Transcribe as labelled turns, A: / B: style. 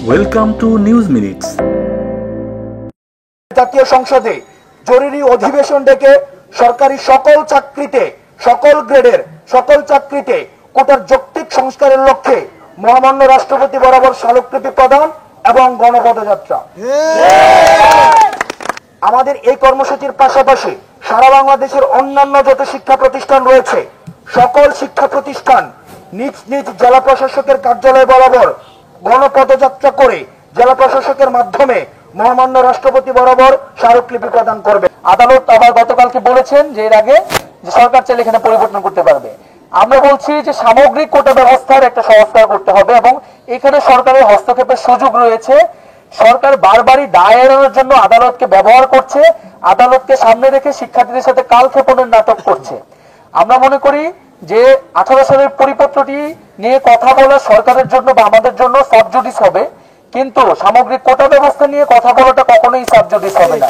A: Welcome to news minutes.
B: জাতীয় সংসদে জরুরি অধিবেশন ডেকে সরকারি সকল চাকরিতে, সকল গ্রেডের সকল চাকরিতে কোটার যৌক্তিক সংস্কারের লক্ষ্যে মহামান্য রাষ্ট্রপতি বরাবর স্মারকলিপি প্রদান এবং গণপদযাত্রা। আমাদের এই কর্মসূচির পাশাপাশি সারা বাংলাদেশের অন্যান্য যত শিক্ষা প্রতিষ্ঠান রয়েছে সকল শিক্ষা প্রতিষ্ঠান নিজ নিজ জেলা প্রশাসকের কার্যালয় বরাবর গণপদযাত্রা করে জেলা প্রশাসকের মাধ্যমে মহামান্য রাষ্ট্রপতি বরাবর স্মারকলিপি প্রদান করবে।
C: আদালত আবার গতকালকে বলেছেন যে এর আগে যে সরকার চাইলে এখানে পরিবর্তন করতে পারবে। আমরা বলছি যে সামগ্রিক কোটা ব্যবস্থার একটা সংস্কার করতে হবে এবং এখানে সরকারের হস্তক্ষেপের সুযোগ রয়েছে। সরকার বারবারই দায় এড়ানোর জন্য আদালতকে ব্যবহার করছে, আদালতকে সামনে রেখে শিক্ষার্থীদের সাথে কালক্ষেপণের নাটক করছে। আমরা মনে করি যে 18 সালের পরিপত্রটি নিয়ে কথা বলা সরকারের জন্য বা আমাদের জন্য সাবজুডিস হবে, কিন্তু সামগ্রিক কোটা ব্যবস্থা নিয়ে কথা বলাটা কখনোই সাবজুডিস হবে না।